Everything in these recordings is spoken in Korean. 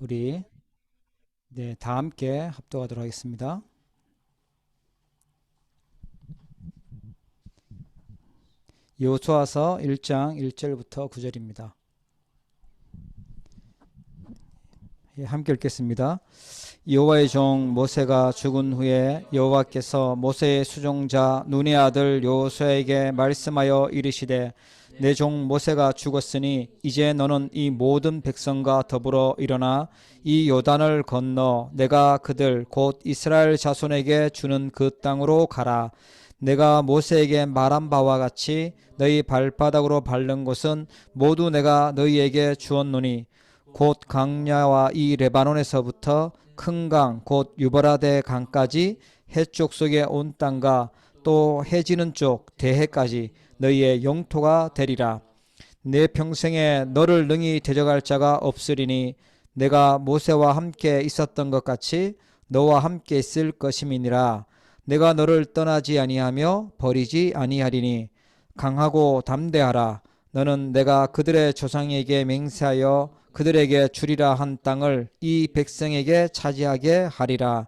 우리 다 함께 합독하도록 하겠습니다. 여호수아서 1장 1절부터 9절입니다. 함께 읽겠습니다. 여호와의 종 모세가 죽은 후에 여호와께서 모세의 수종자 눈의 아들 여호수아에게 말씀하여 이르시되 내 종 모세가 죽었으니 이제 너는 이 모든 백성과 더불어 일어나 이 요단을 건너 내가 그들 곧 이스라엘 자손에게 주는 그 땅으로 가라. 내가 모세에게 말한 바와 같이 너희 발바닥으로 밟는 곳은 모두 내가 너희에게 주었노니 곧 강야와 이 레바논에서부터 큰 강 곧 유버라데 강까지 해쪽 속에 온 땅과 또 해지는 쪽 대해까지 너희의 영토가 되리라. 내 평생에 너를 능히 대적할 자가 없으리니 내가 모세와 함께 있었던 것 같이 너와 함께 있을 것임이니라. 내가 너를 떠나지 아니하며 버리지 아니하리니 강하고 담대하라. 너는 내가 그들의 조상에게 맹세하여 그들에게 주리라 한 땅을 이 백성에게 차지하게 하리라.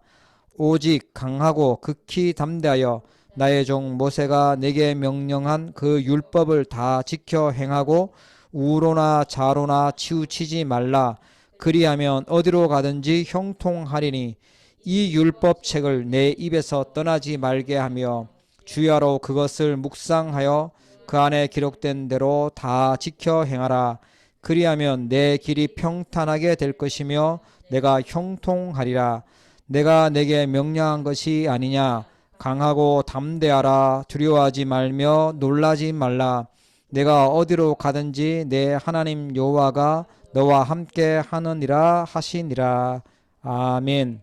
오직 강하고 극히 담대하여 나의 종 모세가 내게 명령한 그 율법을 다 지켜 행하고 우로나 좌로나 치우치지 말라. 그리하면 어디로 가든지 형통하리니 이 율법책을 내 입에서 떠나지 말게 하며 주야로 그것을 묵상하여 그 안에 기록된 대로 다 지켜 행하라. 그리하면 내 길이 평탄하게 될 것이며 내가 형통하리라. 내가 내게 명령한 것이 아니냐. 강하고 담대하라. 두려워하지 말며 놀라지 말라. 내가 어디로 가든지 내 하나님 여호와가 너와 함께 하느니라 하시니라. 아멘.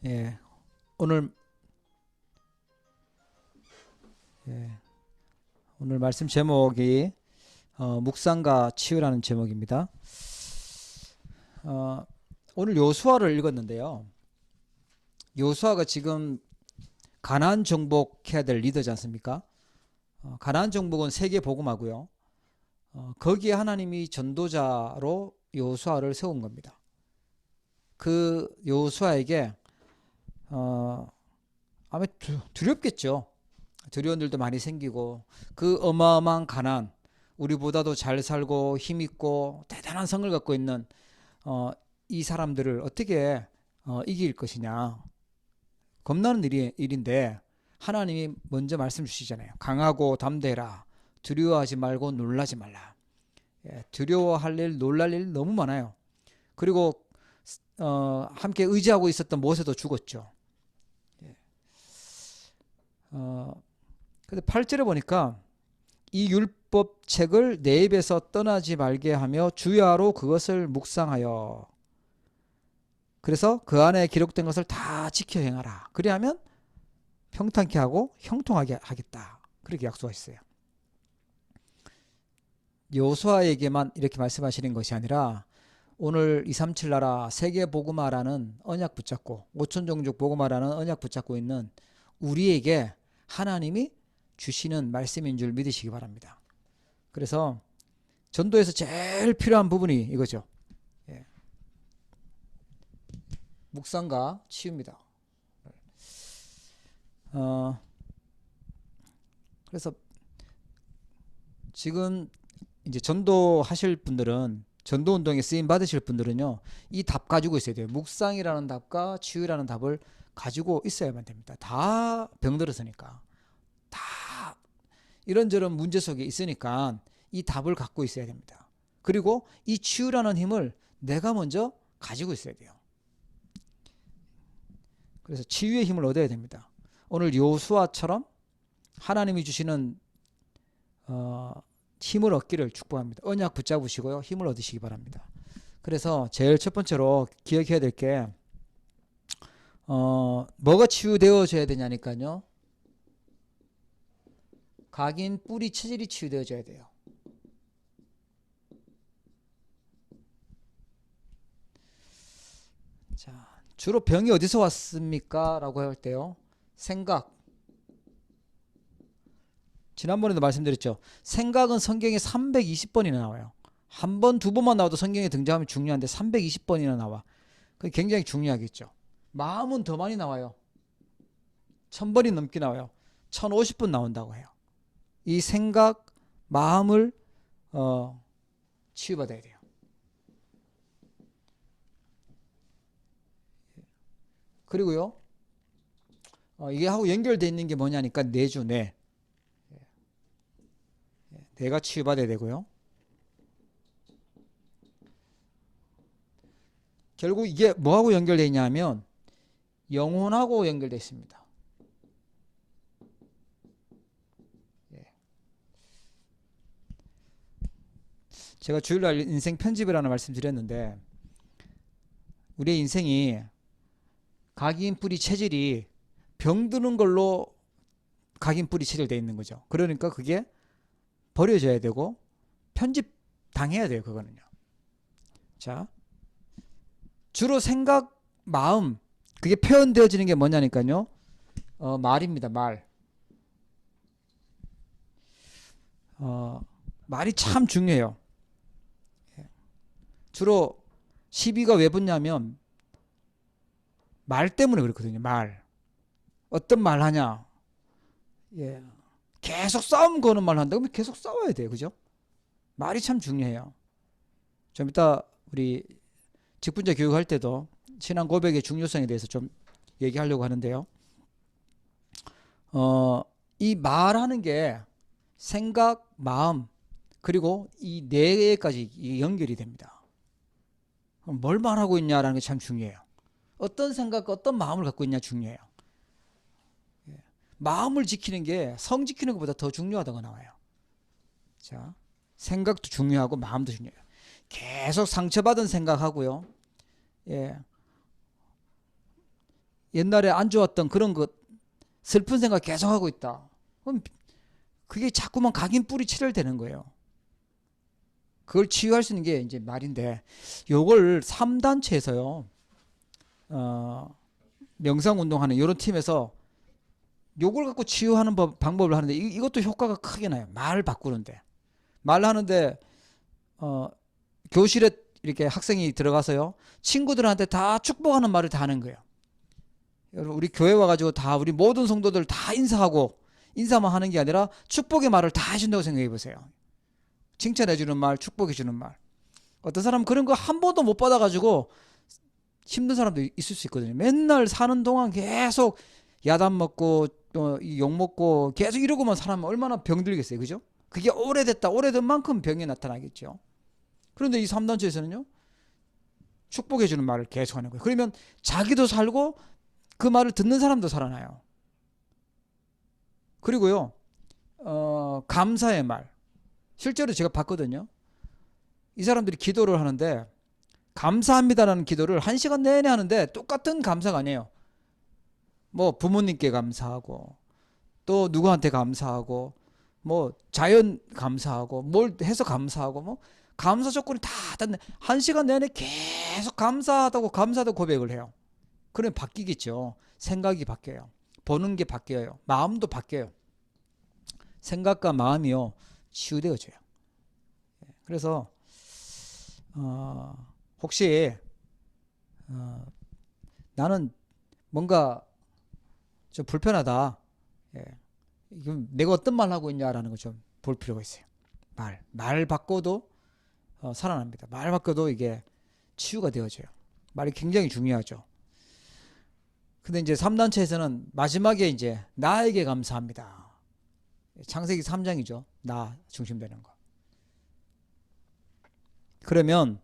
예, 오늘 오늘 말씀 제목이 묵상과 치유라는 제목입니다. 오늘 요수아를 읽었는데요. 요수아가 지금 가나안 정복해야 될 리더지 않습니까? 가나안 정복은 세계 복음화고요. 거기에 하나님이 전도자로 요수아를 세운 겁니다. 그 요수아에게 아마 두렵겠죠. 두려운 일도 많이 생기고 그 어마어마한 가나안, 우리보다도 잘 살고 힘있고 대단한 성을 갖고 있는 이 사람들을 어떻게 이길 것이냐. 겁나는 일인데 하나님이 먼저 말씀 주시잖아요. 강하고 담대해라. 두려워하지 말고 놀라지 말라. 두려워할 일, 놀랄 일 너무 많아요. 그리고 함께 의지하고 있었던 모세도 죽었죠. 근데 8절에 보니까 이 율법책을 내 입에서 떠나지 말게 하며 주야로 그것을 묵상하여 그래서 그 안에 기록된 것을 다 지켜 행하라. 그리하면 평탄케 하고 형통하게 하겠다. 그렇게 약속하셨어요. 여호수아에게만 이렇게 말씀하시는 것이 아니라 오늘 237 나라 세계 복음화라는 언약 붙잡고 5천 종족 복음화라는 언약 붙잡고 있는 우리에게 하나님이 주시는 말씀인 줄 믿으시기 바랍니다. 그래서 전도에서 제일 필요한 부분이 이거죠. 묵상과 치유입니다. 그래서 지금 이제 전도하실 분들은 전도 운동에 쓰임 받으실 분들은요, 이 답 가지고 있어야 돼요. 묵상이라는 답과 치유라는 답을 가지고 있어야만 됩니다. 다 병들었으니까, 다 이런저런 문제 속에 있으니까 이 답을 갖고 있어야 됩니다. 그리고 이 치유라는 힘을 내가 먼저 가지고 있어야 돼요. 그래서 치유의 힘을 얻어야 됩니다. 오늘 여호수아처럼 하나님이 주시는 힘을 얻기를 축복합니다. 언약 붙잡으시고요. 힘을 얻으시기 바랍니다. 그래서 제일 첫 번째로 기억해야 될 게 뭐가 치유되어져야 되냐니까요. 각인, 뿌리, 체질이 치유되어져야 돼요. 자, 주로 병이 어디서 왔습니까? 라고 할 때요. 생각. 지난번에도 말씀드렸죠. 생각은 성경에 320번이나 나와요. 한 번, 두 번만 나와도 성경에 등장하면 중요한데 320번이나 나와. 그게 굉장히 중요하겠죠. 마음은 더 많이 나와요. 1000번이 넘게 나와요. 1050번 나온다고 해요. 이 생각, 마음을 치유받아야 돼요. 그리고요, 이게 하고 연결되어 있는 게 뭐냐니까 뇌죠, 뇌. 뇌가 치유받아야 되고요. 결국 이게 뭐하고 연결되어 있냐면 영혼하고 연결되어 있습니다. 제가 주일날 인생 편집이라는 말씀 드렸는데 우리의 인생이 각인뿌리 체질이 병드는 걸로 각인뿌리 체질되어 있는 거죠. 그러니까 그게 버려져야 되고 편집 당해야 돼요. 그거는요. 자, 주로 생각, 마음 그게 표현되어지는 게 뭐냐니까요. 말입니다. 말. 말이 참 중요해요. 주로 시비가 왜 붙냐면 말 때문에 그렇거든요. 말. 어떤 말 하냐. 예. 계속 싸움 거는 말 한다. 그러면 계속 싸워야 돼요. 그죠? 말이 참 중요해요. 좀 이따 우리 직분자 교육할 때도 신앙 고백의 중요성에 대해서 좀 얘기하려고 하는데요. 이 말하는 게 생각, 마음, 그리고 이 뇌까지 연결이 됩니다. 뭘 말하고 있냐라는 게 참 중요해요. 어떤 생각과 어떤 마음을 갖고 있냐 중요해요. 마음을 지키는 게 성 지키는 것보다 더 중요하다고 나와요. 자, 생각도 중요하고 마음도 중요해요. 계속 상처받은 생각하고요. 예. 옛날에 안 좋았던 그런 것 슬픈 생각 계속 하고 있다. 그럼 그게 자꾸만 각인뿌리 치료되는 거예요. 그걸 치유할 수 있는 게 이제 말인데 요걸 3단체에서요. 명상운동하는 이런 팀에서 요걸 갖고 치유하는 방법을 하는데 이것도 효과가 크게 나요. 말 바꾸는데. 말하는데 교실에 이렇게 학생이 들어가서요. 친구들한테 다 축복하는 말을 다 하는 거예요. 여러분 우리 교회 와가지고 다 우리 모든 성도들 다 인사하고 인사만 하는 게 아니라 축복의 말을 다 해준다고 생각해 보세요. 칭찬해주는 말, 축복해주는 말. 어떤 사람은 그런 거 한 번도 못 받아가지고 힘든 사람도 있을 수 있거든요. 맨날 사는 동안 계속 야단 먹고 욕 먹고 계속 이러고만 살면 얼마나 병들겠어요. 그죠? 그게 오래됐다. 오래된 만큼 병이 나타나겠죠. 그런데 이 3단체에서는요. 축복해주는 말을 계속 하는 거예요. 그러면 자기도 살고 그 말을 듣는 사람도 살아나요. 그리고요. 감사의 말. 실제로 제가 봤거든요. 이 사람들이 기도를 하는데 감사합니다라는 기도를 1시간 내내 하는데 똑같은 감사가 아니에요. 뭐 부모님께 감사하고 또 누구한테 감사하고 뭐 자연 감사하고 뭘 해서 감사하고 뭐 감사 조건이 다 1시간 내내 계속 감사하다고 고백을 해요. 그러면 바뀌겠죠. 생각이 바뀌어요. 보는 게 바뀌어요. 마음도 바뀌어요. 생각과 마음이요 치유되어져요. 그래서 혹시 나는 뭔가 좀 불편하다. 예. 이건 내가 어떤 말 하고 있냐라는 걸 좀 볼 필요가 있어요. 말 바꿔도 살아납니다. 말 바꿔도 이게 치유가 되어져요. 말이 굉장히 중요하죠. 근데 이제 3단체에서는 마지막에 이제 나에게 감사합니다. 창세기 3장이죠. 나 중심되는 거. 그러면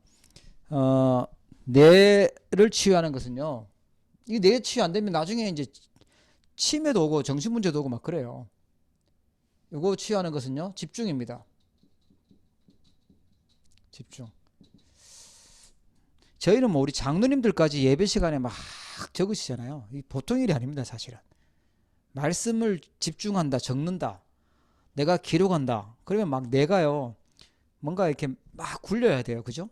뇌를 치유하는 것은요. 이 뇌 치유 안 되면 나중에 이제 치매도 오고 정신문제도 오고 막 그래요. 이거 치유하는 것은요. 집중입니다. 집중. 저희는 뭐 우리 장로님들까지 예배 시간에 막 적으시잖아요. 이 보통 일이 아닙니다. 사실은. 말씀을 집중한다. 적는다. 내가 기록한다. 그러면 막 내가요. 뭔가 이렇게 막 굴려야 돼요. 그죠?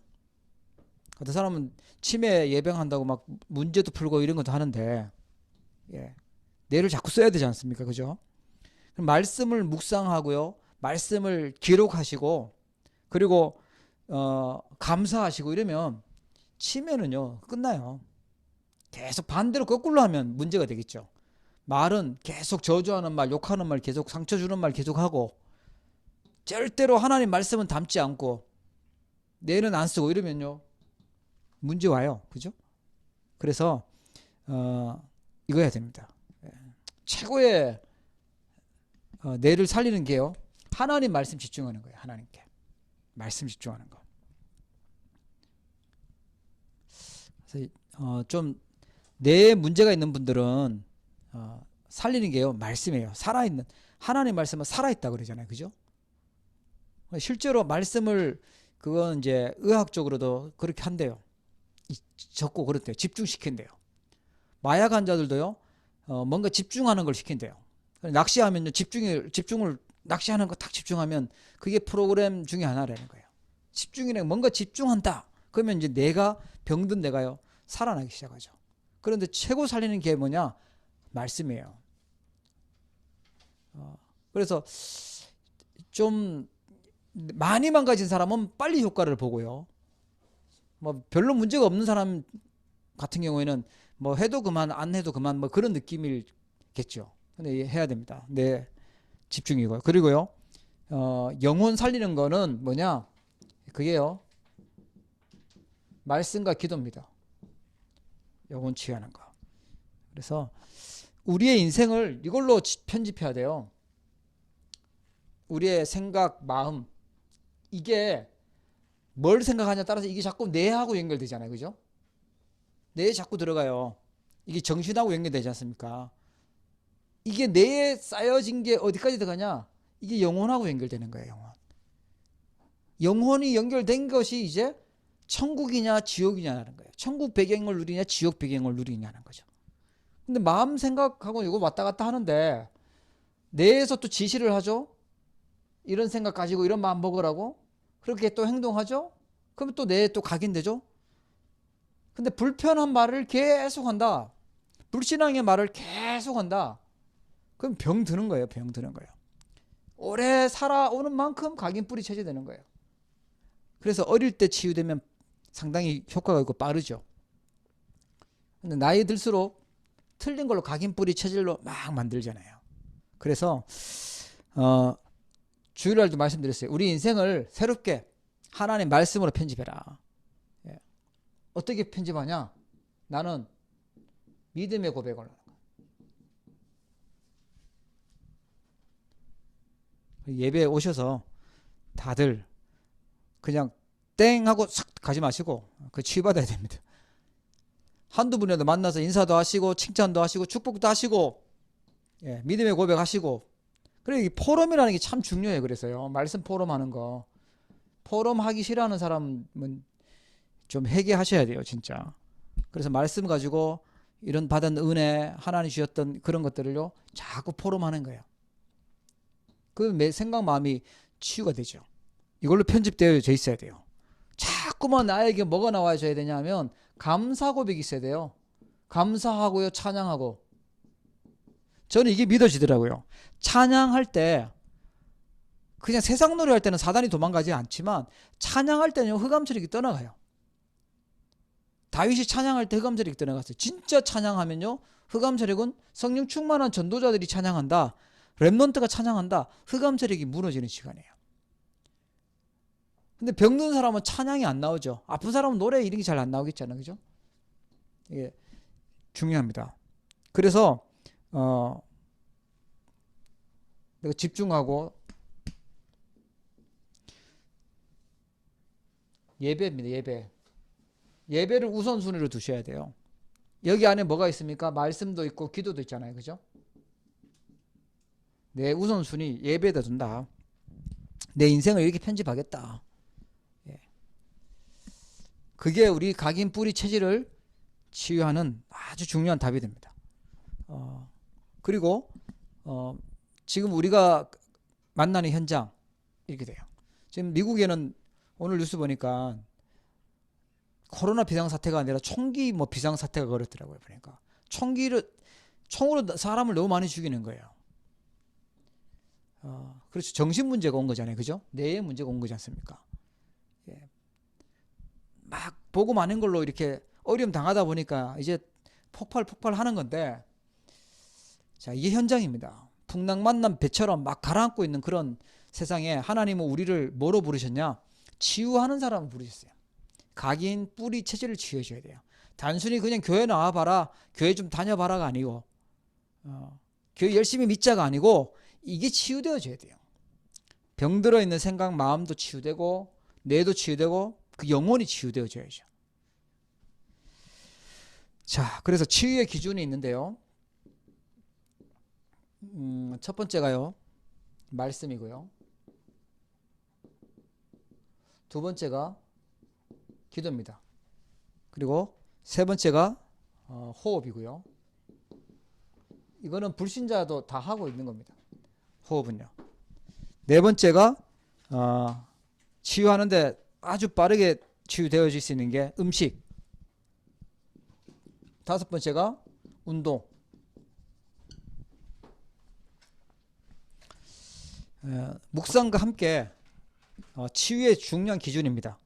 어떤 사람은 치매 예방한다고 막 문제도 풀고 이런 것도 하는데 예. 뇌를 자꾸 써야 되지 않습니까? 그죠? 그럼 말씀을 묵상하고요. 말씀을 기록하시고 그리고 감사하시고 이러면 치면은요 끝나요. 계속 반대로 거꾸로 하면 문제가 되겠죠. 말은 계속 저주하는 말, 욕하는 말, 계속 상처 주는 말 계속하고 절대로 하나님 말씀은 담지 않고 뇌는 안 쓰고 이러면요 문제 와요. 그죠? 그래서 이거 해야 됩니다. 최고의 뇌를 살리는 게요 하나님 말씀 집중하는 거예요. 하나님께 말씀 집중하는 거. 그래서 좀 뇌에 문제가 있는 분들은 살리는 게요 말씀이에요. 살아있는 하나님 말씀은 살아있다 그러잖아요. 그죠? 실제로 말씀을 그건 이제 의학적으로도 그렇게 한대요. 적고 그렇대요. 집중시킨대요. 마약 환자들도요 뭔가 집중하는 걸 시킨대요. 낚시하면요 집중을 낚시하는 거 딱 집중하면 그게 프로그램 중에 하나라는 거예요. 집중이란 뭔가 집중한다. 그러면 이제 내가 병든 내가요 살아나기 시작하죠. 그런데 최고 살리는 게 뭐냐? 말씀이에요. 그래서 좀 많이 망가진 사람은 빨리 효과를 보고요. 뭐 별로 문제가 없는 사람 같은 경우에는 뭐 해도 그만 안 해도 그만 뭐 그런 느낌이겠죠. 근데 해야 됩니다. 네, 집중이고요. 그리고요 영혼 살리는 거는 뭐냐? 그게요 말씀과 기도입니다. 영혼 치유하는 거. 그래서 우리의 인생을 이걸로 편집해야 돼요. 우리의 생각, 마음 이게 뭘 생각하냐에 따라서 이게 자꾸 뇌하고 연결되잖아요. 그죠? 뇌에 자꾸 들어가요. 이게 정신하고 연결되지 않습니까? 이게 뇌에 쌓여진 게 어디까지 들어가냐? 이게 영혼하고 연결되는 거예요. 영혼이 연결된 것이 이제 천국이냐 지옥이냐는 거예요. 천국 배경을 누리냐 지옥 배경을 누리냐는 거죠. 근데 마음 생각하고 이거 왔다 갔다 하는데 뇌에서 또 지시를 하죠. 이런 생각 가지고 이런 마음 먹으라고 그렇게 또 행동하죠. 그러면 또 뇌에 또 각인되죠. 근데 불편한 말을 계속 한다. 불신앙의 말을 계속 한다. 그럼 병 드는 거예요. 병 드는 거예요. 오래 살아오는 만큼 각인뿌리 체제되는 거예요. 그래서 어릴 때 치유되면 상당히 효과가 있고 빠르죠. 근데 나이 들수록 틀린 걸로 각인뿌리 체질로 막 만들잖아요. 그래서 주일날도 말씀드렸어요. 우리 인생을 새롭게 하나님 말씀으로 편집해라. 예. 어떻게 편집하냐? 나는 믿음의 고백을 하는 거예요. 예배에 오셔서 다들 그냥 땡 하고 싹 가지 마시고 그 치유받아야 됩니다. 한두 분이라도 만나서 인사도 하시고 칭찬도 하시고 축복도 하시고 예, 믿음의 고백하시고 그래 이 포럼이라는 게 참 중요해요. 그래서요 말씀 포럼 하는 거 포럼 하기 싫어하는 사람은 좀 회개하셔야 돼요. 진짜. 그래서 말씀 가지고 이런 받은 은혜 하나님 주셨던 그런 것들을요 자꾸 포럼하는 거예요. 그 생각 마음이 치유가 되죠. 이걸로 편집되어 있어야 돼요. 자꾸만 나에게 뭐가 나와줘야 되냐면 감사 고백이 있어야 돼요. 감사하고요 찬양하고. 저는 이게 믿어지더라고요. 찬양할 때 그냥 세상 노래 할 때는 사단이 도망가지 않지만 찬양할 때는 흑암세력이 떠나가요. 다윗이 찬양할 때 흑암세력이 떠나갔어요. 진짜 찬양하면요 흑암세력은 성령 충만한 전도자들이 찬양한다. 렘넌트가 찬양한다. 흑암세력이 무너지는 시간이에요. 근데 병든 사람은 찬양이 안 나오죠. 아픈 사람은 노래 이런 게 잘 안 나오겠잖아요. 그죠? 이게 중요합니다. 그래서 내가 집중하고 예배입니다. 예배. 예배를 우선순위로 두셔야 돼요. 여기 안에 뭐가 있습니까? 말씀도 있고 기도도 있잖아요. 그죠? 내 우선순위 예배에다 둔다. 내 인생을 이렇게 편집하겠다. 예. 그게 우리 각인 뿌리 체질을 치유하는 아주 중요한 답이 됩니다. 그리고 지금 우리가 만나는 현장 이렇게 돼요. 지금 미국에는 오늘 뉴스 보니까 코로나 비상사태가 아니라 총기 뭐 비상사태가 걸렸더라고요. 보니까 총으로 사람을 너무 많이 죽이는 거예요. 그렇죠. 정신 문제가 온 거잖아요. 그죠? 뇌의 문제가 온 거지 않습니까? 예. 막 복음 아닌 걸로 이렇게 어려움 당하다 보니까 이제 폭발 하는 건데, 자, 이게 현장입니다. 풍랑만난 배처럼 막 가라앉고 있는 그런 세상에 하나님은 우리를 뭐로 부르셨냐? 치유하는 사람을 부르셨어요. 각인 뿌리 체질을 치유해줘야 돼요. 단순히 그냥 교회 나와봐라, 교회 좀 다녀봐라가 아니고, 교회 열심히 믿자가 아니고, 이게 치유되어져야 돼요. 병들어 있는 생각, 마음도 치유되고, 뇌도 치유되고, 그 영혼이 치유되어져야죠. 자, 그래서 치유의 기준이 있는데요. 첫 번째가요, 말씀이고요. 두 번째가 기도입니다. 그리고 세 번째가 호흡이고요. 이거는 불신자도 다 하고 있는 겁니다. 호흡은요. 네 번째가 치유하는데 아주 빠르게 치유되어질 수 있는 게 음식. 다섯 번째가 운동. 묵상과 함께 치유의 중요한 기준입니다.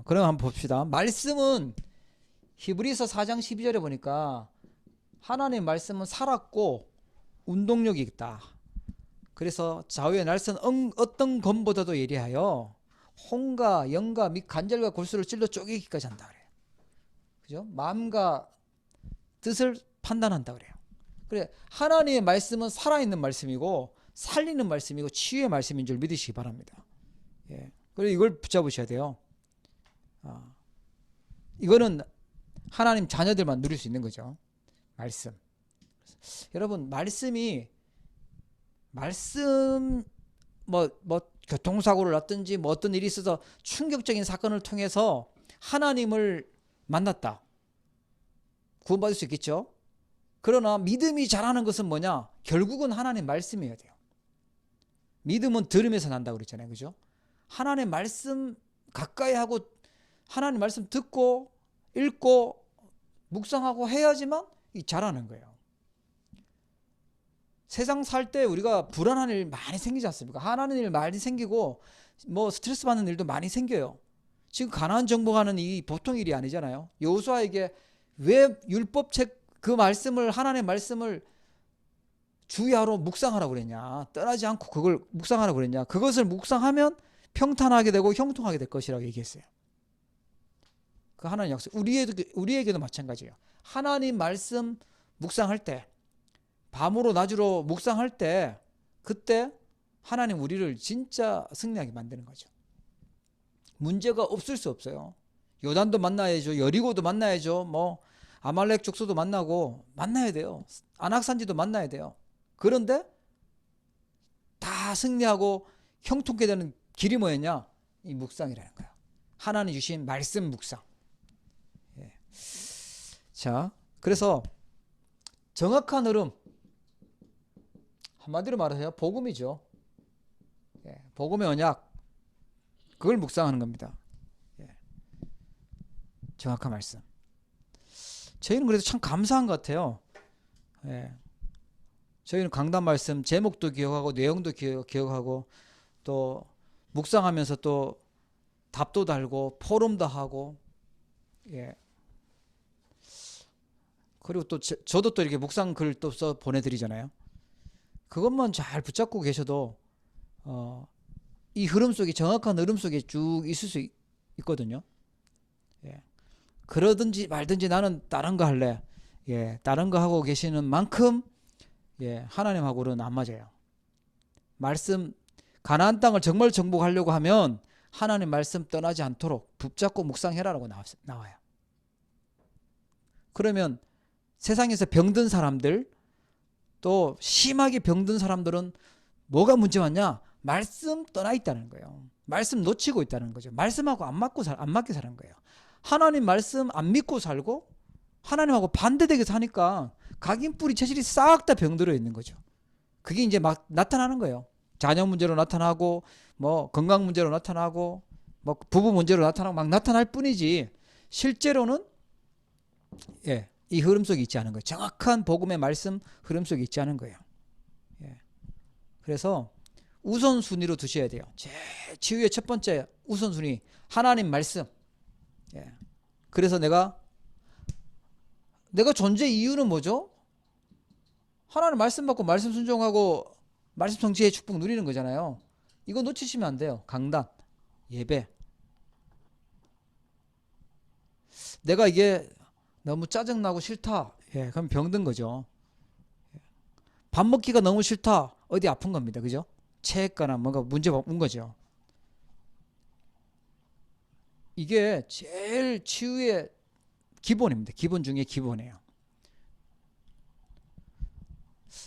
그럼 한번 봅시다. 말씀은 히브리서 4장 12절에 보니까 하나님의 말씀은 살았고 운동력이 있다. 그래서 좌우의 날선 어떤 검보다도 예리하여 혼과 영과 및 관절과 골수를 찔러 쪼개기까지 한다 그래요. 그죠? 마음과 뜻을 판단한다 그래요. 그래, 하나님의 말씀은 살아있는 말씀이고 살리는 말씀이고 치유의 말씀인 줄 믿으시기 바랍니다. 예. 그리고 이걸 붙잡으셔야 돼요. 이거는 하나님 자녀들만 누릴 수 있는 거죠. 말씀. 여러분, 말씀 뭐 교통사고를 났든지 뭐 어떤 일이 있어서 충격적인 사건을 통해서 하나님을 만났다. 구원받을 수 있겠죠. 그러나 믿음이 자라는 것은 뭐냐? 결국은 하나님 말씀이어야 돼요. 믿음은 들으면서 난다고 그랬잖아요. 그죠? 하나님 말씀 가까이 하고 하나님 말씀 듣고 읽고 묵상하고 해야지만 자라는 거예요. 세상 살 때 우리가 불안한 일 많이 생기지 않습니까? 하나님 일 많이 생기고 뭐 스트레스 받는 일도 많이 생겨요. 지금 가나안 정복하는 이 보통 일이 아니잖아요. 여호수아에게 왜 율법책 그 말씀을 하나님의 말씀을 주야로 묵상하라고 그랬냐? 떠나지 않고 그걸 묵상하라고 그랬냐? 그것을 묵상하면 평탄하게 되고 형통하게 될 것이라고 얘기했어요. 그 하나님 약속. 우리에게도 마찬가지예요. 하나님 말씀 묵상할 때, 밤으로 낮으로 묵상할 때, 그때 하나님 우리를 진짜 승리하게 만드는 거죠. 문제가 없을 수 없어요. 요단도 만나야죠. 여리고도 만나야죠. 뭐 아말렉 족속도 만나고 만나야 돼요. 안악산지도 만나야 돼요. 그런데 다 승리하고 형통케 되는 길이 뭐였냐? 이 묵상이라는 거예요. 하나님 주신 말씀 묵상. 예. 자, 그래서 정확한 흐름, 한마디로 말해서 복음이죠. 예. 복음의 언약, 그걸 묵상하는 겁니다. 예. 정확한 말씀. 저희는 그래도 참 감사한 것 같아요. 예. 저희는 강단 말씀 제목도 기억하고 내용도 기억하고 또 묵상하면서 또 답도 달고 포럼도 하고, 예. 그리고 또 저도 또 이렇게 묵상 글 또 써 보내드리잖아요. 그것만 잘 붙잡고 계셔도 이 흐름 속에, 정확한 흐름 속에 쭉 있을 수 있거든요. 예. 그러든지 말든지 나는 다른 거 할래. 예. 다른 거 하고 계시는 만큼, 예, 하나님하고는 안 맞아요. 말씀, 가나안 땅을 정말 정복하려고 하면 하나님 말씀 떠나지 않도록 붙잡고 묵상해라라고 나와요. 그러면 세상에서 병든 사람들, 또 심하게 병든 사람들은 뭐가 문제 왔냐? 말씀 떠나 있다는 거예요. 말씀 놓치고 있다는 거죠. 말씀하고 안 맞게 사는 거예요. 하나님 말씀 안 믿고 살고 하나님하고 반대되게 사니까 각인 뿌리 체질이 싹 다 병들어 있는 거죠. 그게 이제 막 나타나는 거예요. 자녀 문제로 나타나고 뭐 건강 문제로 나타나고 뭐 부부 문제로 나타나고 막 나타날 뿐이지 실제로는, 예, 이 흐름 속에 있지 않은 거예요. 정확한 복음의 말씀 흐름 속에 있지 않은 거예요. 예. 그래서 우선순위로 두셔야 돼요. 치유의 첫 번째 우선순위, 하나님 말씀. 예. 그래서 내가 존재 이유는 뭐죠? 하나님 말씀 받고 말씀 순종하고 말씀 성취의 축복 누리는 거잖아요. 이거 놓치시면 안 돼요. 강단, 예배. 내가 이게 너무 짜증나고 싫다. 예, 그럼 병든 거죠. 밥 먹기가 너무 싫다. 어디 아픈 겁니다. 그죠? 체했거나 뭔가 문제가 온 거죠. 이게 제일 치유의 기본입니다. 기본 중에 기본이에요.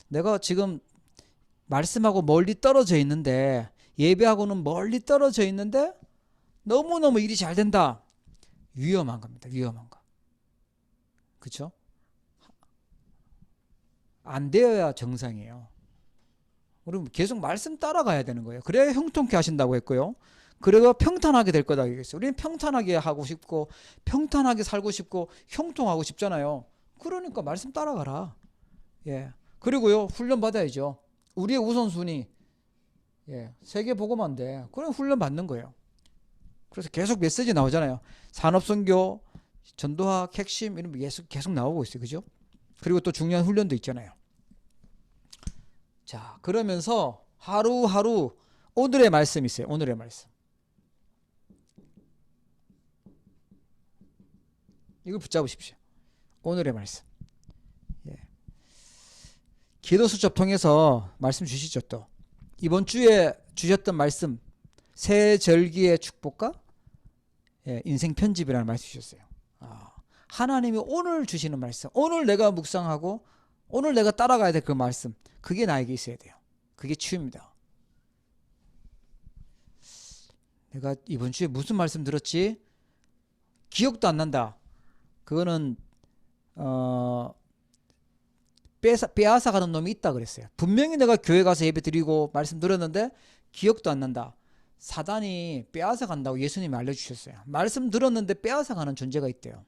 내가 지금 말씀하고 멀리 떨어져 있는데, 예배하고는 멀리 떨어져 있는데 너무너무 일이 잘 된다. 위험한 겁니다. 위험한 거. 그렇죠? 안 되어야 정상이에요. 우리 계속 말씀 따라가야 되는 거예요. 그래야 형통케 하신다고 했고요. 그래야 평탄하게 될 거다 얘기했어요. 우리는 평탄하게 하고 싶고 평탄하게 살고 싶고 형통하고 싶잖아요. 그러니까 말씀 따라가라. 예. 그리고요, 훈련 받아야죠. 우리의 우선순위, 예, 세계 복음만 돼. 그럼 훈련 받는 거예요. 그래서 계속 메시지 나오잖아요. 산업선교, 전도학, 핵심 이런 거 계속 나오고 있어요. 그죠? 그리고 또 중요한 훈련도 있잖아요. 자, 그러면서 하루하루 오늘의 말씀 있어요. 오늘의 말씀. 이걸 붙잡으십시오. 오늘의 말씀. 예. 기도 수첩 통해서 말씀 주시죠. 또 이번 주에 주셨던 말씀, 새 절기의 축복과, 예, 인생 편집이라는 말씀 주셨어요. 하나님이 오늘 주시는 말씀, 오늘 내가 묵상하고 오늘 내가 따라가야 될 그 말씀, 그게 나에게 있어야 돼요. 그게 치유입니다. 내가 이번 주에 무슨 말씀 들었지? 기억도 안 난다. 그거는 빼앗아 가는 놈이 있다 그랬어요. 분명히 내가 교회 가서 예배 드리고 말씀 들었는데 기억도 안 난다. 사단이 빼앗아 간다고 예수님이 알려주셨어요. 말씀 들었는데 빼앗아 가는 존재가 있대요.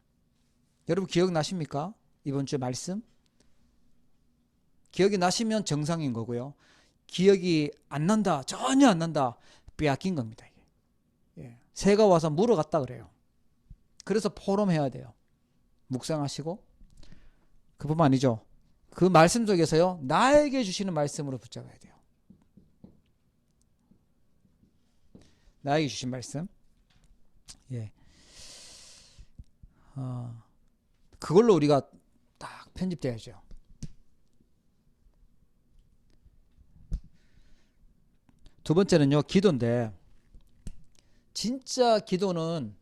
여러분 기억나십니까? 이번 주에 말씀? 기억이 나시면 정상인 거고요. 기억이 안 난다, 전혀 안 난다, 빼앗긴 겁니다. 예. 새가 와서 물어갔다 그래요. 그래서 포럼해야 돼요. 묵상하시고. 그뿐만 아니죠. 그 말씀 속에서요, 나에게 주시는 말씀으로 붙잡아야 돼요. 나에게 주신 말씀. 예. 그걸로 우리가 딱 편집돼야죠. 두 번째는요, 기도인데, 진짜 기도는,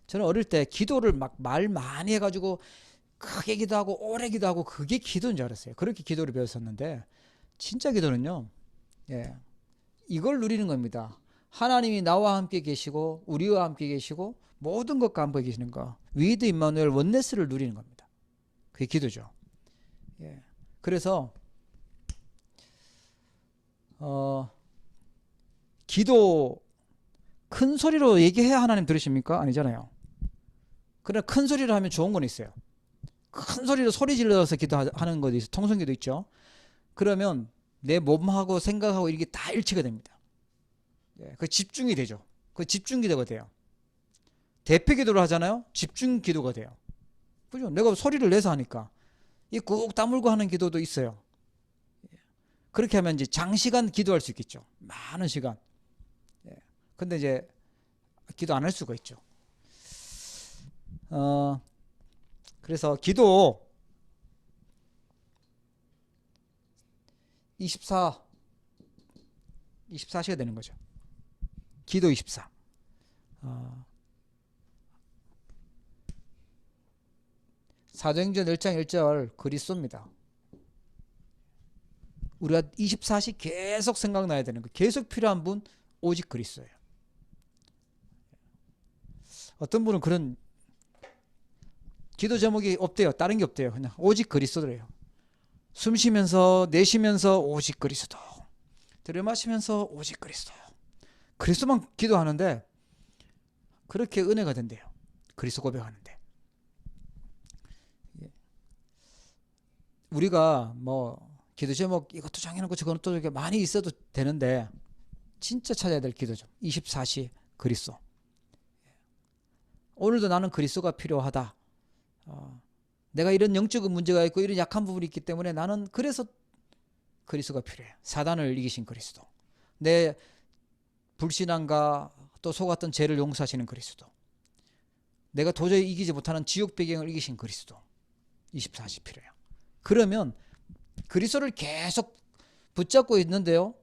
저는 어릴 때 기도를 막 말 많이 해가지고 크게 기도하고 오래 기도하고 그게 기도인 줄 알았어요. 그렇게 기도를 배웠었는데, 진짜 기도는요, 예, 이걸 누리는 겁니다. 하나님이 나와 함께 계시고 우리와 함께 계시고 모든 것과 함께 계시는 거, 위드 임마누엘 원네스를 누리는 겁니다. 그게 기도죠. 예. 그래서 기도 큰 소리로 얘기해야 하나님 들으십니까? 아니잖아요. 그러나 큰 소리로 하면 좋은 건 있어요. 큰 소리로 소리 질러서 기도하는 것도 있어요. 통성기도 있죠. 그러면 내 몸하고 생각하고 이게 다 일치가 됩니다. 예, 그 집중이 되죠. 그 집중 기도가 돼요. 대표 기도를 하잖아요. 집중 기도가 돼요. 그죠? 내가 소리를 내서 하니까 이 꾹 다물고 하는 기도도 있어요. 그렇게 하면 이제 장시간 기도할 수 있겠죠. 많은 시간. 예. 근데 이제 기도 안 할 수가 있죠. 그래서 기도 24시가 되는 거죠. 기도 24. 사도행전 1장 1절 그리스도입니다. 우리가 24시 계속 생각나야 되는 거, 계속 필요한 분 오직 그리스도예요. 어떤 분은 그런 기도 제목이 없대요. 다른 게 없대요. 그냥 오직 그리스도래요. 숨 쉬면서 내쉬면서 오직 그리스도, 들이마시면서 오직 그리스도, 그리스도만 기도하는데 그렇게 은혜가 된대요. 그리스도 고백하는데. 우리가 뭐 기도 제목 이것도 정해놓고 저것도 이렇게 많이 있어도 되는데 진짜 찾아야 될 기도죠. 24시 그리스도. 오늘도 나는 그리스도가 필요하다. 내가 이런 영적인 문제가 있고 이런 약한 부분이 있기 때문에 나는 그래서 그리스도가 필요해. 사단을 이기신 그리스도. 내 불신앙과 또 속았던 죄를 용서하시는 그리스도. 내가 도저히 이기지 못하는 지옥 배경을 이기신 그리스도. 24시 필요해요. 그러면 그리스도를 계속 붙잡고 있는데요.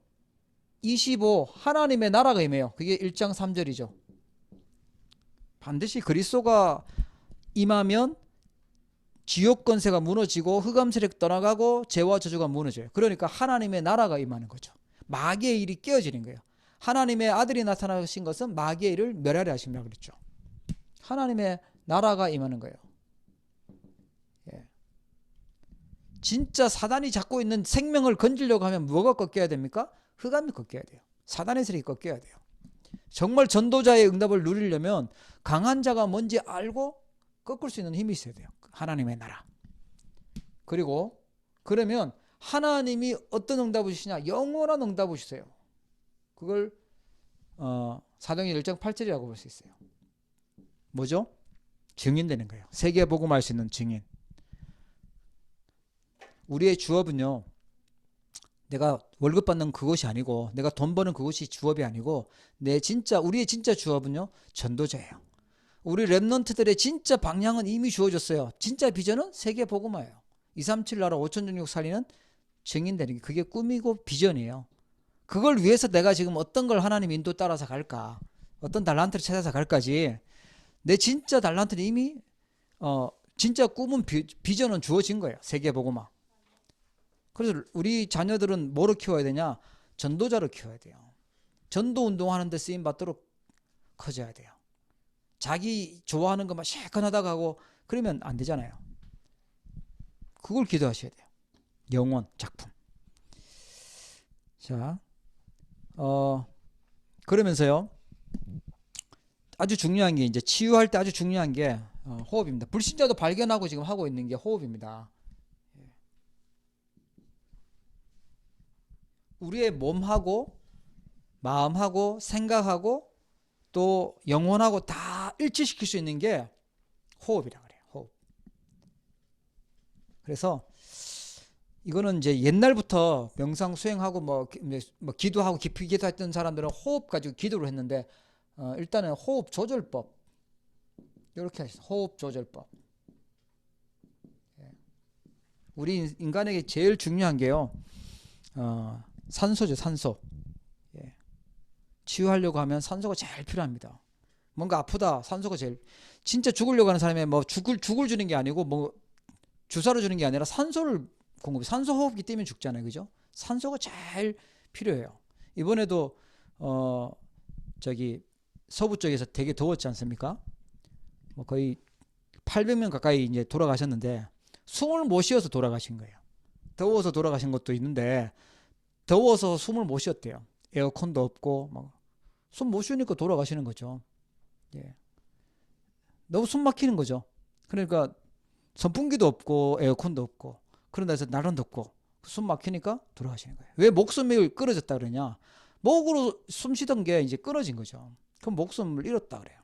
25 하나님의 나라가 임해요. 그게 1장 3절이죠. 반드시 그리스도가 임하면 지옥 권세가 무너지고 흑암 세력 떠나가고 죄와 저주가 무너져요. 그러니까 하나님의 나라가 임하는 거죠. 마귀의 일이 깨어지는 거예요. 하나님의 아들이 나타나신 것은 마귀의 일을 멸하려 하심이라고 그랬죠. 하나님의 나라가 임하는 거예요. 예. 진짜 사단이 잡고 있는 생명을 건지려고 하면 뭐가 꺾여야 됩니까? 흑암이 꺾여야 돼요. 사단의 세력이 꺾여야 돼요. 정말 전도자의 응답을 누리려면 강한 자가 뭔지 알고 꺾을 수 있는 힘이 있어야 돼요. 하나님의 나라. 그리고 그러면 하나님이 어떤 응답을 주시냐? 영원한 응답을 주세요. 그걸 사도행전 1장 8절이라고 볼 수 있어요. 뭐죠? 증인되는 거예요. 세계 복음할 수 있는 증인. 우리의 주업은요. 내가 월급 받는 그것이 아니고 내가 돈 버는 그것이 주업이 아니고 우리의 진짜 주업은요. 전도자예요. 우리 랩넌트들의 진짜 방향은 이미 주어졌어요. 진짜 비전은 세계 복음화예요. 237 나라 5천종족 살리는 증인되는 게 그게 꿈이고 비전이에요. 그걸 위해서 내가 지금 어떤 걸 하나님 인도 따라서 갈까? 어떤 달란트를 찾아서 갈까지 내 진짜 달란트는 이미 진짜 꿈은 비전은 주어진 거예요. 세계 복음화. 그래서 우리 자녀들은 뭐로 키워야 되냐? 전도자로 키워야 돼요. 전도 운동하는 데 쓰임 받도록 커져야 돼요. 자기 좋아하는 것만 실컷 하다가 하고 그러면 안 되잖아요. 그걸 기도하셔야 돼요. 영원 작품. 자, 그러면서요. 아주 중요한 게 이제 치유할 때 아주 중요한 게 호흡입니다. 불신자도 발견하고 지금 하고 있는 게 호흡입니다. 우리의 몸하고 마음하고 생각하고 또 영혼하고 다 일치시킬 수 있는 게 호흡이라고 그래요. 호흡. 그래서 이거는 이제 옛날부터 명상 수행하고 뭐 기도하고 깊이 기도했던 사람들은 호흡 가지고 기도를 했는데 일단은 호흡 조절법 이렇게 하시죠. 호흡 조절법. 우리 인간에게 제일 중요한 게요. 산소죠. 산소. 예. 치유하려고 하면 산소가 제일 필요합니다. 뭔가 아프다. 산소가 제일 진짜 죽으려고 하는 사람이 뭐 죽을 주는 게 아니고 뭐 주사로 주는 게 아니라 산소를 공급. 산소 호흡기 때문에 죽잖아요. 그죠? 산소가 제일 필요해요. 이번에도 저기 서부 쪽에서 되게 더웠지 않습니까? 뭐 거의 800명 가까이 이제 돌아가셨는데 숨을 못 쉬어서 돌아가신 거예요. 더워서 돌아가신 것도 있는데 더워서 숨을 못 쉬었대요. 에어컨도 없고 숨 못 쉬니까 돌아가시는 거죠. 예. 너무 숨 막히는 거죠. 그러니까 선풍기도 없고 에어컨도 없고 그런 데서 날은 덥고 숨 막히니까 돌아가시는 거예요. 왜 목숨이 끊어졌다 그러냐? 목으로 숨 쉬던 게 이제 끊어진 거죠. 그럼 목숨을 잃었다 그래요.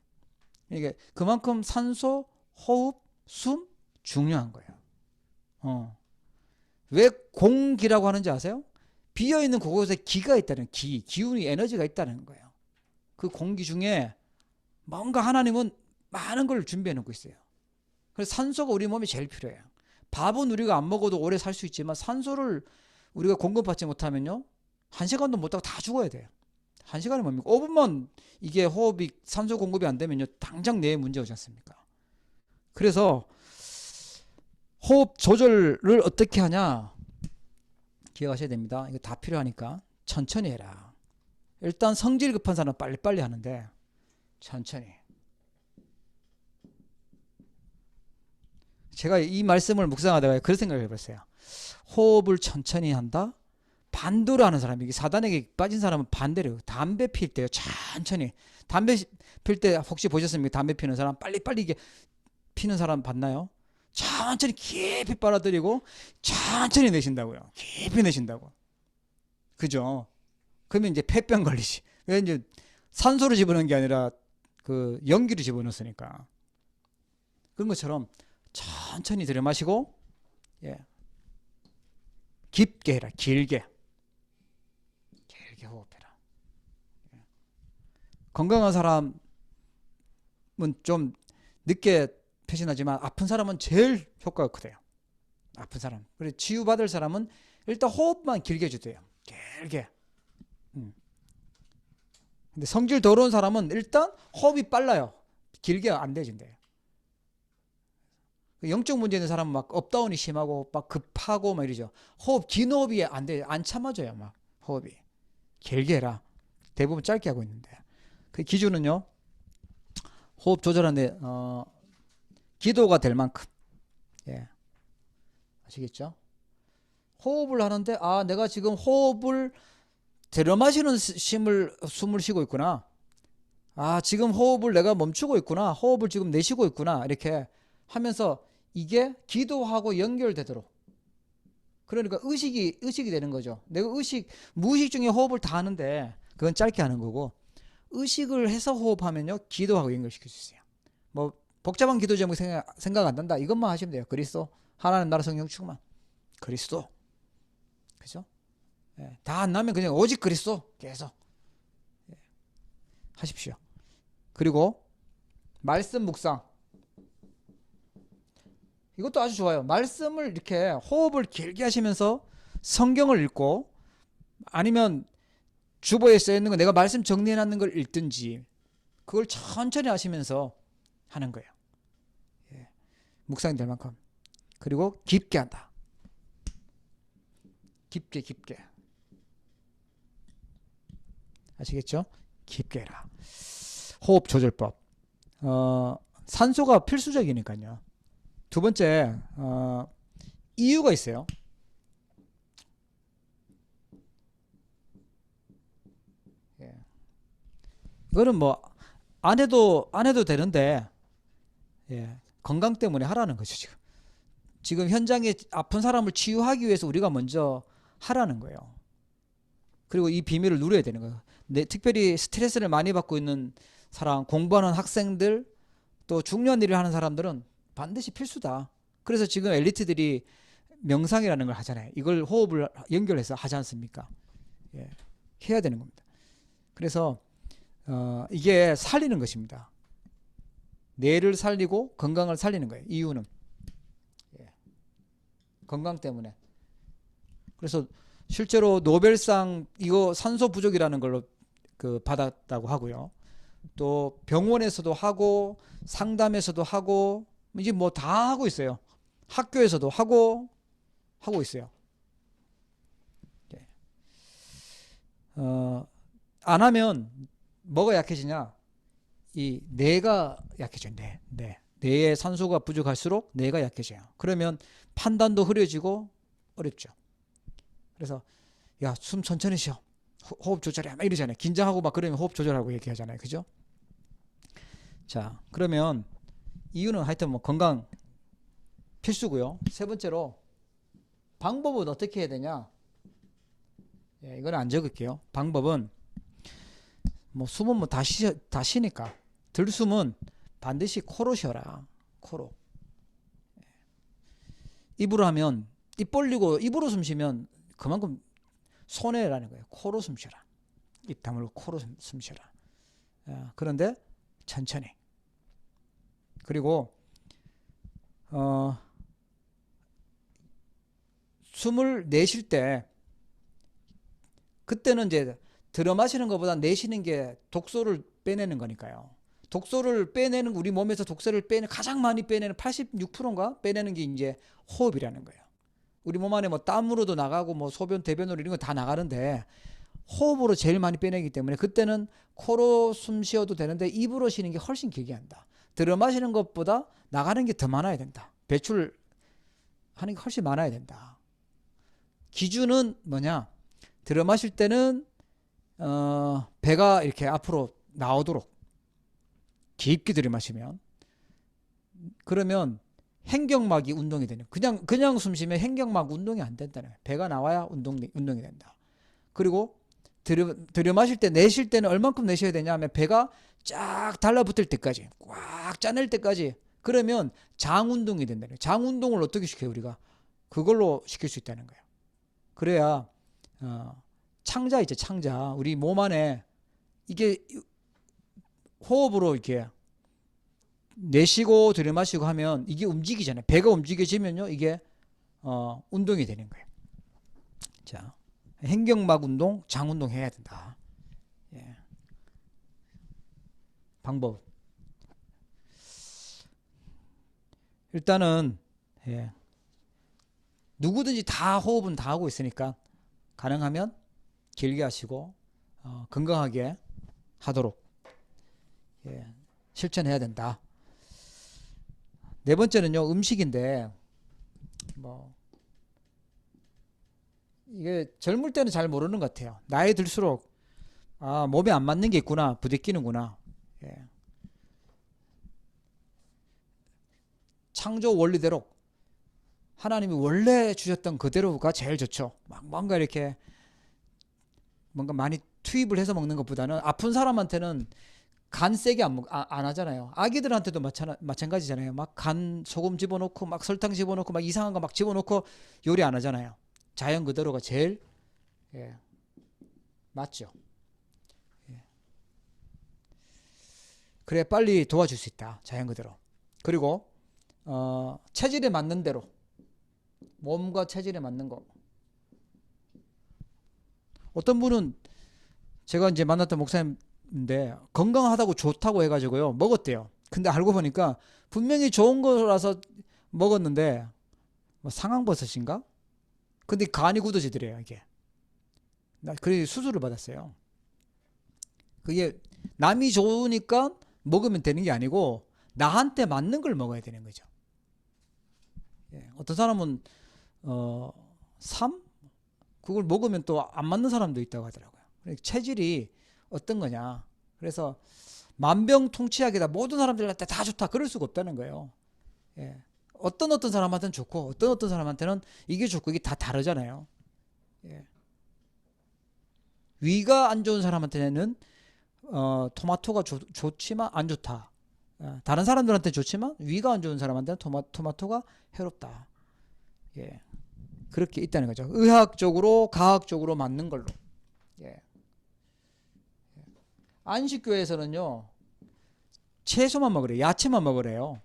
이게 그만큼 산소, 호흡, 숨 중요한 거예요. 왜 공기라고 하는지 아세요? 비어있는 그곳에 기가 있다는 기운이 에너지가 있다는 거예요. 그 공기 중에 뭔가 하나님은 많은 걸 준비해 놓고 있어요. 그래서 산소가 우리 몸에 제일 필요해요. 밥은 우리가 안 먹어도 오래 살 수 있지만 산소를 우리가 공급받지 못하면요. 1시간도 못하고 다 죽어야 돼요. 1시간이 뭡니까? 5분만 이게 호흡이 산소 공급이 안 되면요. 당장 뇌에 문제 오지 않습니까? 그래서 호흡 조절을 어떻게 하냐? 기억하셔야 됩니다. 이거 다 필요하니까 천천히 해라. 일단 성질 급한 사람은 빨리빨리 하는데 천천히. 제가 이 말씀을 묵상하다가 그런 생각을 해봤어요. 호흡을 천천히 한다? 반대로 하는 사람이, 이게 사단에게 빠진 사람은 반대로 담배 필 때요. 천천히. 담배 필 때 혹시 보셨습니까? 담배 피는 사람 빨리빨리 이게 피는 사람 봤나요? 천천히 깊이 빨아들이고 천천히 내신다고요. 깊이 내신다고. 그죠? 그러면 이제 폐병 걸리지. 왜 이제 산소를 집어넣은 게 아니라 그 연기를 집어넣었으니까. 그런 것처럼 천천히 들여 마시고, 예, 깊게 해라. 길게 호흡해라. 예. 건강한 사람은 좀 늦게 표시나지만 아픈 사람은 제일 효과가 크대요. 아픈 사람. 그리고 치유받을 사람은 일단 호흡만 길게 해주대요. 길게. 근데 성질 더러운 사람은 일단 호흡이 빨라요. 길게 안 돼진대요. 영적 문제 있는 사람은 막 업다운이 심하고 막 급하고 막 이러죠. 긴 호흡이 안 돼, 안 참아져요. 막 호흡이 길게 해라. 대부분 짧게 하고 있는데 그 기준은요. 호흡 조절하는데 기도가 될 만큼. 예, 아시겠죠? 호흡을 하는데 내가 지금 호흡을 들여 마시는 숨을 쉬고 있구나. 지금 호흡을 내가 멈추고 있구나. 호흡을 지금 내쉬고 있구나. 이렇게 하면서 이게 기도하고 연결되도록. 그러니까 의식이 되는 거죠. 내가 무의식 중에 호흡을 다 하는데 그건 짧게 하는 거고, 의식을 해서 호흡하면요, 기도하고 연결시킬 수 있어요. 뭐 복잡한 기도 제목 생각 안 난다. 이것만 하시면 돼요. 그리스도, 하나님 나라 성령 충만, 그리스도. 그죠? 예, 다 안 나면 그냥 오직 그리스도 계속 하십시오. 그리고 말씀 묵상. 이것도 아주 좋아요. 말씀을 이렇게 호흡을 길게 하시면서 성경을 읽고, 아니면 주보에 써있는 거 내가 말씀 정리해놨는 걸 읽든지, 그걸 천천히 하시면서 하는 거예요. 예, 묵상이 될 만큼. 그리고 깊게 한다. 깊게. 아시겠죠? 깊게 해라. 호흡 조절법. 산소가 필수적이니까요. 두 번째, 이유가 있어요. 예. 이거는 뭐 안 해도 되는데, 예, 건강 때문에 하라는 거죠. 지금 현장에 아픈 사람을 치유하기 위해서 우리가 먼저 하라는 거예요. 그리고 이 비밀을 누려야 되는 거예요. 특별히 스트레스를 많이 받고 있는 사람, 공부하는 학생들, 또 중요한 일을 하는 사람들은 반드시 필수다. 그래서 지금 엘리트들이 명상이라는 걸 하잖아요. 이걸 호흡을 연결해서 하지 않습니까? 예, 해야 되는 겁니다. 그래서 이게 살리는 것입니다. 뇌를 살리고 건강을 살리는 거예요. 이유는 건강 때문에. 그래서 실제로 노벨상 이거 산소 부족이라는 걸로 받았다고 하고요. 또 병원에서도 하고 상담에서도 하고 이제 뭐 다 하고 있어요. 학교에서도 하고 있어요. 안 하면 뭐가 약해지냐? 이 뇌가 약해져요. 뇌에 산소가 부족할수록 뇌가 약해져요. 그러면 판단도 흐려지고 어렵죠. 그래서 야, 숨 천천히 쉬어. 호흡 조절해. 막 이러잖아요. 긴장하고 막 그러면 호흡 조절하고 얘기하잖아요. 그죠? 자, 그러면 이유는 하여튼 뭐 건강 필수고요. 세 번째로 방법은 어떻게 해야 되냐? 예, 이건 안 적을게요. 방법은 뭐 숨은 뭐 다 쉬니까 들숨은 반드시 코로 쉬어라. 코로. 입으로 하면 입 벌리고 입으로 숨 쉬면 그만큼 손해라는 거예요. 코로 숨 쉬어라. 입 다물고 코로 숨 쉬어라. 그런데 천천히. 그리고 숨을 내쉴 때 그때는 이제 들어 마시는 것보다 내쉬는 게 독소를 빼내는 거니까요. 독소를 빼내는, 우리 몸에서 독소를 가장 많이 빼내는 86%인가 빼내는 게 이제 호흡이라는 거예요. 우리 몸 안에 뭐 땀으로도 나가고 뭐 소변, 대변으로 이런 거 다 나가는데 호흡으로 제일 많이 빼내기 때문에 그때는 코로 숨 쉬어도 되는데 입으로 쉬는 게 훨씬 길게 한다. 들어 마시는 것보다 나가는 게 더 많아야 된다. 배출하는 게 훨씬 많아야 된다. 기준은 뭐냐? 들어 마실 때는 배가 이렇게 앞으로 나오도록 깊게 들이마시면, 그러면 행경막이 운동이 되는, 그냥 숨 쉬면 행경막 운동이 안 된다는 거예요. 배가 나와야 운동이 된다. 그리고 들여 마실 때 내쉴 때는 얼만큼 내셔야 되냐 하면 배가 쫙 달라붙을 때까지 꽉 짜낼 때까지. 그러면 장 운동이 된다는 거예요. 장 운동을 어떻게 시켜요 우리가? 그걸로 시킬 수 있다는 거예요. 그래야 창자 있죠. 창자. 우리 몸 안에 이게 호흡으로 이렇게 내쉬고 들이마시고 하면 이게 움직이잖아요. 배가 움직여지면요 이게 운동이 되는 거예요. 자, 행경막 운동, 장 운동 해야 된다. 예. 방법. 일단은 예. 누구든지 다 호흡은 다 하고 있으니까 가능하면 길게 하시고 건강하게 하도록 예. 실천해야 된다. 네 번째는요 음식인데 뭐 이게 젊을 때는 잘 모르는 것 같아요. 나이 들수록 몸에 안 맞는 게 있구나, 부대끼는구나. 예. 창조 원리대로 하나님이 원래 주셨던 그대로가 제일 좋죠. 막 뭔가 이렇게 뭔가 많이 투입을 해서 먹는 것보다는 아픈 사람한테는 간 세게 안 하잖아요. 아기들한테도 마찬가지잖아요. 막 간 소금 집어넣고 막 설탕 집어넣고 막 이상한 거 막 집어넣고 요리 안 하잖아요. 자연 그대로가 제일 예, 맞죠. 예. 그래 빨리 도와줄 수 있다. 자연 그대로. 그리고 체질에 맞는 대로 몸과 체질에 맞는 거. 어떤 분은 제가 이제 만났던 목사님인데 건강하다고 좋다고 해가지고요 먹었대요. 근데 알고 보니까 분명히 좋은 거라서 먹었는데 뭐 상황버섯인가? 근데 간이 굳어지더래요 이게. 그래서 수술을 받았어요. 그게 남이 좋으니까 먹으면 되는 게 아니고 나한테 맞는 걸 먹어야 되는 거죠. 예, 어떤 사람은 3? 그걸 먹으면 또 안 맞는 사람도 있다고 하더라고요. 체질이 어떤 거냐. 그래서 만병통치약이다. 모든 사람들한테 다 좋다. 그럴 수가 없다는 거예요. 예. 어떤 사람한테는 좋고 어떤 사람한테는 이게 좋고 이게 다 다르잖아요. 예. 위가 안 좋은 사람한테는 토마토가 좋지만 안 좋다. 다른 사람들한테 좋지만 위가 안 좋은 사람한테는 토마토가 해롭다. 예. 그렇게 있다는 거죠. 의학적으로 과학적으로 맞는 걸로. 예. 안식교에서는요 채소만 먹으래요. 야채만 먹으래요.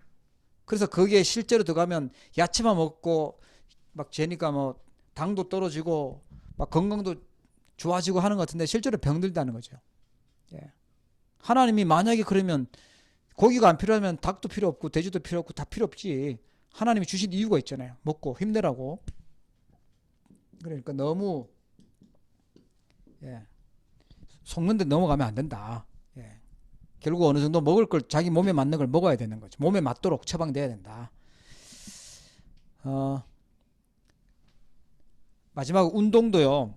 그래서 거기에 실제로 들어가면 야채만 먹고 막 재니까 뭐 당도 떨어지고 막 건강도 좋아지고 하는 것 같은데 실제로 병들다는 거죠. 예. 하나님이 만약에 그러면 고기가 안 필요하면 닭도 필요 없고 돼지도 필요 없고 다 필요 없지. 하나님이 주신 이유가 있잖아요. 먹고 힘내라고. 그러니까 너무 예. 속는데 넘어가면 안 된다. 예. 결국 어느 정도 먹을 걸 자기 몸에 맞는 걸 먹어야 되는 거죠. 몸에 맞도록 처방돼야 된다. 마지막 운동도요.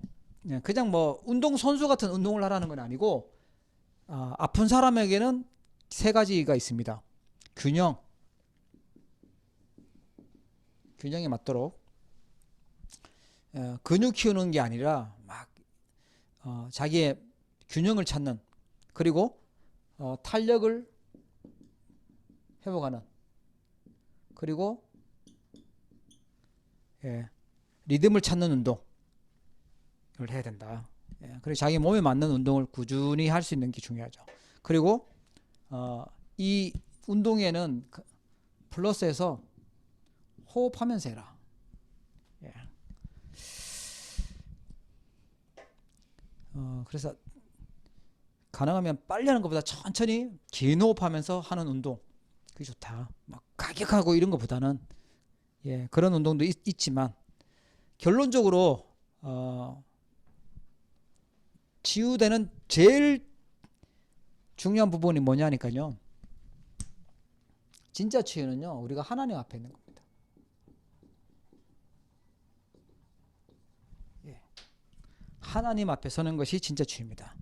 그냥 뭐 운동 선수 같은 운동을 하라는 건 아니고 아픈 사람에게는 세 가지가 있습니다. 균형에 맞도록 근육 키우는 게 아니라 막 자기의 균형을 찾는 그리고 탄력을 회복하는 그리고 리듬을 찾는 운동을 해야 된다. 그리고 자기 몸에 맞는 운동을 꾸준히 할 수 있는 게 중요하죠. 그리고 이 운동에는 플러스해서 호흡하면서 해라. 그래서 가능하면 빨리 하는 것보다 천천히 긴 호흡하면서 하는 운동 그게 좋다. 막 가격하고 이런 것보다는 그런 운동도 있지만 결론적으로 치유되는 제일 중요한 부분이 뭐냐니까요. 진짜 치유는요 우리가 하나님 앞에 있는 겁니다. 하나님 앞에 서는 것이 진짜 치유입니다.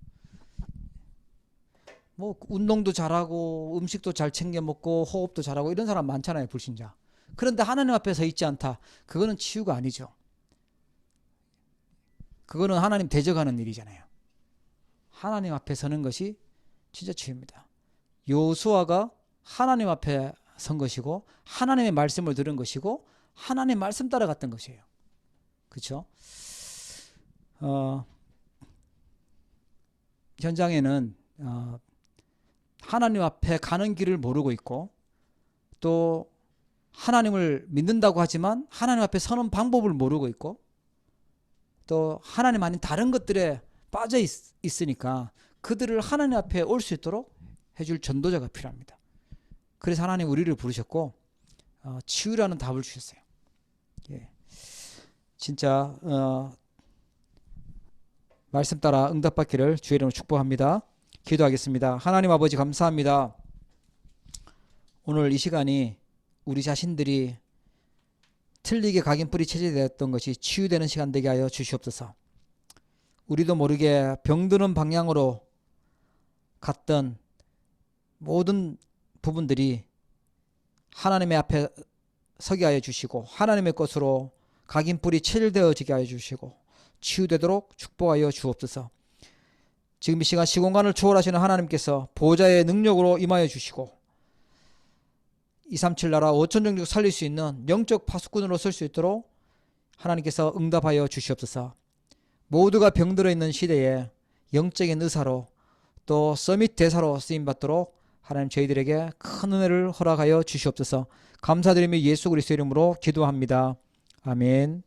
뭐 운동도 잘하고 음식도 잘 챙겨 먹고 호흡도 잘하고 이런 사람 많잖아요. 불신자. 그런데 하나님 앞에 서 있지 않다. 그거는 치유가 아니죠. 그거는 하나님 대적하는 일이잖아요. 하나님 앞에 서는 것이 진짜 치유입니다. 여호수아가 하나님 앞에 선 것이고 하나님의 말씀을 들은 것이고 하나님의 말씀 따라갔던 것이에요. 그렇죠? 현장에는 하나님 앞에 가는 길을 모르고 있고 또 하나님을 믿는다고 하지만 하나님 앞에 서는 방법을 모르고 있고 또 하나님 아닌 다른 것들에 빠져 있으니까 그들을 하나님 앞에 올 수 있도록 해줄 전도자가 필요합니다. 그래서 하나님 우리를 부르셨고 치유라는 답을 주셨어요. 예. 진짜 말씀 따라 응답받기를 주의 이름으로 축복합니다. 기도하겠습니다. 하나님 아버지 감사합니다. 오늘 이 시간이 우리 자신들이 틀리게 각인뿌리 체제되었던 것이 치유되는 시간 되게 하여 주시옵소서. 우리도 모르게 병드는 방향으로 갔던 모든 부분들이 하나님의 앞에 서게 하여 주시고 하나님의 것으로 각인뿌리 체질되어지게 하여 주시고 치유되도록 축복하여 주옵소서. 지금 이 시간 시공간을 초월하시는 하나님께서 보호자의 능력으로 임하여 주시고 237 나라 5천 종족 살릴 수 있는 영적 파수꾼으로 설 수 있도록 하나님께서 응답하여 주시옵소서. 모두가 병들어 있는 시대에 영적인 의사로 또 서밋 대사로 쓰임받도록 하나님 저희들에게 큰 은혜를 허락하여 주시옵소서. 감사드리며 예수 그리스도 이름으로 기도합니다. 아멘.